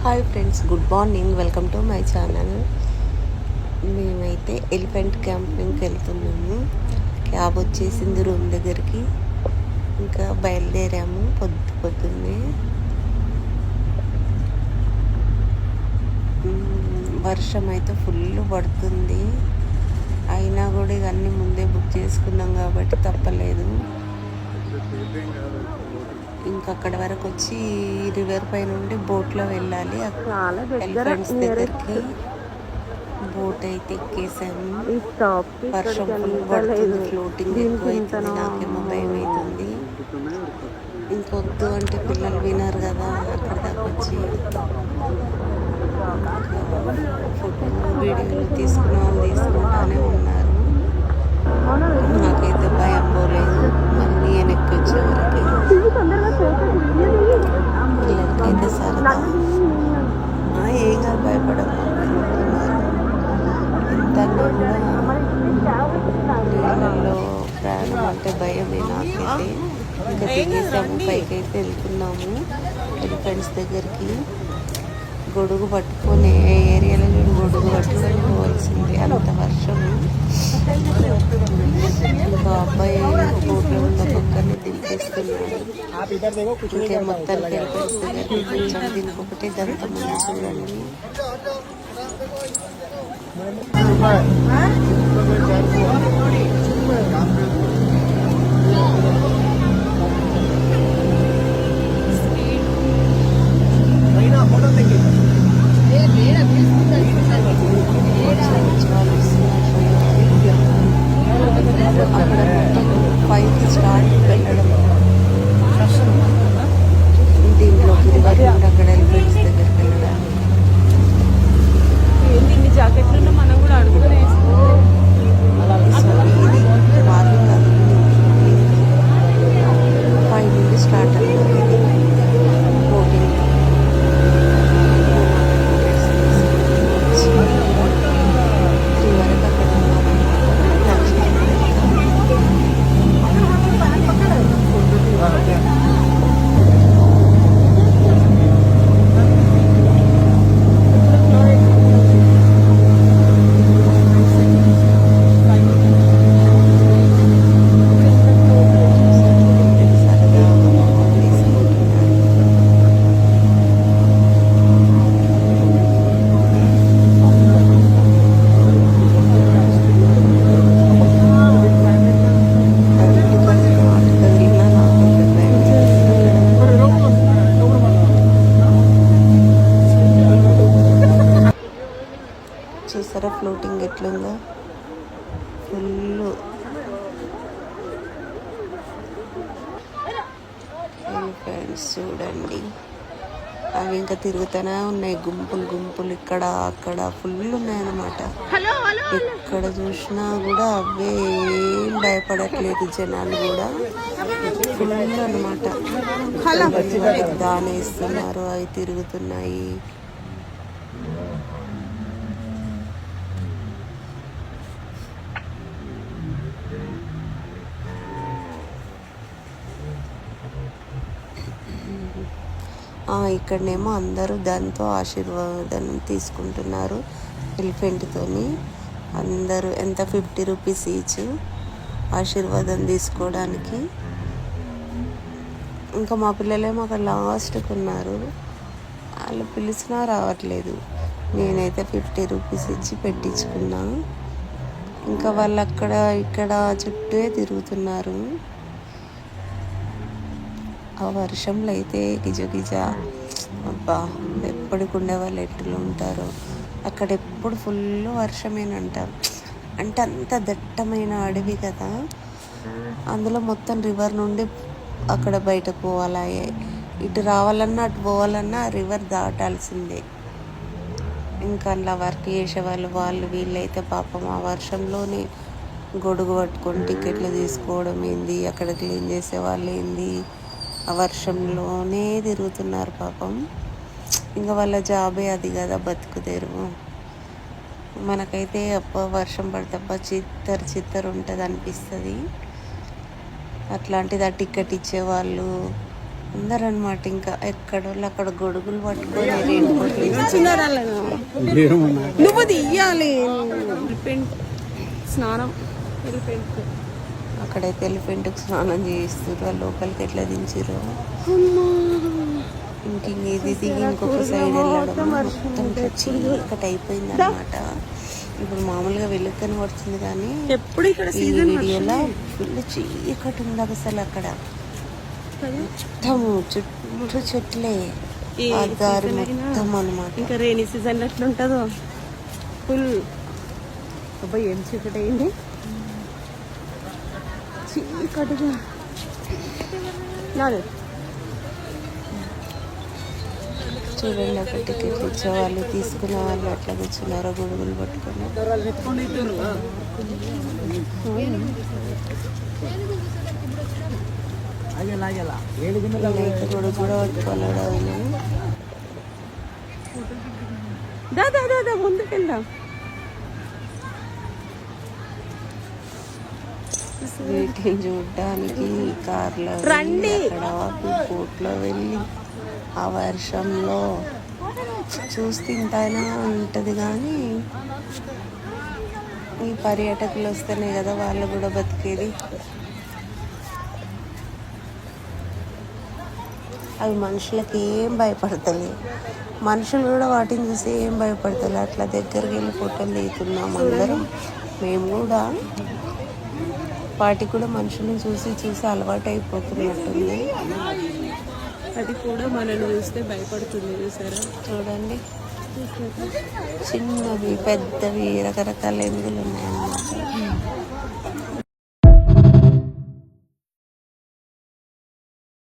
Hi friends, good morning. Welcome to my channel. మేమైతే elephant క్యాంపింగ్కి వెళ్తున్నాము. Cab వచ్చేసింది room దగ్గరికి. ఇంకా బయలుదేరాము పొద్దున్నే. వర్షం అయితే ఫుల్ పడుతుంది. అయినా కూడా ఇక అన్నీ ముందే బుక్ చేసుకున్నాం కాబట్టి తప్పలేదు. ఇంకా అక్కడ వరకు వచ్చి రివర్ పై నుండి బోట్లో వెళ్ళాలి. ఎలిఫెంట్స్ దగ్గరికి బోట్ అయితే ఎక్కేసాము. వర్షం ఫుల్ పడుతుంది, ఫ్లోటింగ్ ఎక్కువ అవుతుంది. నాకేమో భయం అవుతుంది. ఇంకొద్దు అంటే పిల్లలు వినరు కదా. అక్కడ దాకా వచ్చి ఫోటో వీడియోలు తీసుకుంటానే ఉన్నారు. నాకైతే భయం పోలేదు. మళ్ళీ వెనక్కి వచ్చే వరకు పిల్లలకైతే సరదా. ఏం కాదు, భయపడము ఎంత కూడా. నీళ్ళల్లో ప్రయాణం అంటే భయమే నాకైతే. ఇంకా దిగేసాము, పైకి అయితే వెళ్తున్నాము ఎలిఫెంట్స్ దగ్గరికి. గొడుగు పట్టుకొని ఏరియాలో గొడుగు పట్టుకొని పోవాల్సింది, అంత వర్షము. ఇంకా అబ్బాయి బోట్లో ఉన్న పక్కనే దింపేస్తున్నాడు. ఇంకే మొత్తానికి ఎలిఫెంట్స్ దగ్గరికి కొంచెం దీనికి ఒకటి దంతం ఉంది చూడండి. అక్కడ పైకి స్టార్ట్ వెళ్ళడం దీంట్లోకి రివర్ నుండి అక్కడ ఎలిఫెంట్స్ దగ్గరికి వెళ్ళడం. ఎన్ని జాకెట్లు మనం కూడా అడుగుతూనే మార్నింగ్ కాదు, పై నుండి స్టార్ట్ అన్నమాట ఇది బోటింగ్. చూసారా ఫ్లోటింగ్ ఎట్లుందో, ఫుల్ ఎలిఫెంట్స్ చూడండి. అవి ఇంకా తిరుగుతూనే ఉన్నాయి, గుంపులు గుంపులు. ఇక్కడ అక్కడ ఫుల్ ఉన్నాయన్నమాట. ఎక్కడ చూసినా కూడా అవే, ఏం భయపడట్లేదు జనాలు కూడా. ఫుల్ అన్నమాట. దానేస్తున్నారు, అవి తిరుగుతున్నాయి. ఇక్కడనేమో అందరూ దాంతో ఆశీర్వాదం తీసుకుంటున్నారు, ఎలిఫెంట్తోని. అందరూ ఎంత 50 రూపీస్ ఈచ్ ఆశీర్వాదం తీసుకోవడానికి. ఇంకా మా పిల్లలేమో అక్కడ లాస్ట్కి ఉన్నారు. వాళ్ళు పిలిచినా రావట్లేదు. నేనైతే 50 రూపీస్ ఇచ్చి పెట్టించుకున్నా. ఇంకా వాళ్ళు అక్కడ ఇక్కడ చుట్టూ తిరుగుతున్నారు. ఆ వర్షంలో అయితే గిజ అబ్బా, ఎప్పటికి ఉండే వాళ్ళు ఎట్లు ఉంటారో. అక్కడ ఎప్పుడు ఫుల్ వర్షమేనంట. అంటే అంత దట్టమైన అడవి కదా. అందులో మొత్తం రివర్ నుండి అక్కడ బయట పోవాలా, ఇటు రావాలన్నా అటు పోవాలన్నా రివర్ దాటాల్సిందే. ఇంకా అలా వర్క్ చేసేవాళ్ళు వీళ్ళైతే పాపం ఆ వర్షంలోనే గొడుగు పట్టుకొని టికెట్లు తీసుకోవడం ఏంది, అక్కడ క్లీన్ చేసే వాళ్ళు ఏంది, ఆ వర్షంలోనే తిరుగుతున్నారు పాపం. ఇంకా వాళ్ళ జాబే అది కదా, బతుకుదేరు. మనకైతే వర్షం పడితే చిత్తరు ఉంటుంది అనిపిస్తుంది. అట్లాంటిది ఆ టికెట్ ఇచ్చేవాళ్ళు, అందరు అనమాట. ఇంకా ఎక్కడోళ్ళు అక్కడ గొడుగులు పట్టుకొని రెయిన్ కోట్లు నువ్వు తీయాలి ఎలిఫెంట్ స్నానం ఎలిఫెంట్ అక్కడైతే ఎలిఫెంట్కి స్నానం చేయిస్తారు. లోపలికి ఎట్లా దించారు. ఇంక ఇది దిగి ఇంకొక సైడ్ వెళ్ళడం మొత్తం ఇట్లా చీకటి అయిపోయింది అనమాట. ఇప్పుడు మామూలుగా వెలుగు కనబడుతుంది కానీ ఎప్పుడు ఇక్కడ ఈ వీడియోలో ఫుల్ చీకటి ఉంది అసలు. అక్కడ మొత్తము చుట్టూ చెట్లే, ఆ దారి మొత్తం అనమాట. ఇంకా రైనీ సీజన్ ఎట్లుంటుందో ఫుల్. అబ్బాయి ఏం చీకటి అయింది, చీకటిగా. నాడు చూడండి, అక్కడ టికెట్లు ఇచ్చేవాళ్ళు తీసుకునే వాళ్ళు అట్లా కూర్చున్నారు గొడుగులు పట్టుకొని. నేనైతే గొడుగు కూడా పట్టుకోలేడు. దా ముందుకెళ్దాం. వీటిని చూడడానికి కార్లో రండి. అక్కడ బోట్లో వెళ్ళి ఆ వర్షంలో చూస్తే ఇంతైనా ఉంటుంది. కానీ ఈ పర్యాటకులు వస్తేనే కదా వాళ్ళు కూడా బతికేది. అవి మనుషులకి ఏం భయపడతలే, మనుషులు కూడా వాటిని చూసి ఏం భయపడతలే. అట్లా దగ్గరికి వెళ్ళి ఫోటోలు దిగుతున్నాం అందరం. మేము కూడా వాటికి కూడా మనుషులను చూసి చూసి అలవాటు అయిపోతున్నట్టుంది. అది కూడా మనల్ని చూస్తే భయపడుతుంది. చూసారా, చూడండి, చిన్నవి పెద్దవి రకరకాల ఎనుగులు ఉన్నాయన్నమాట.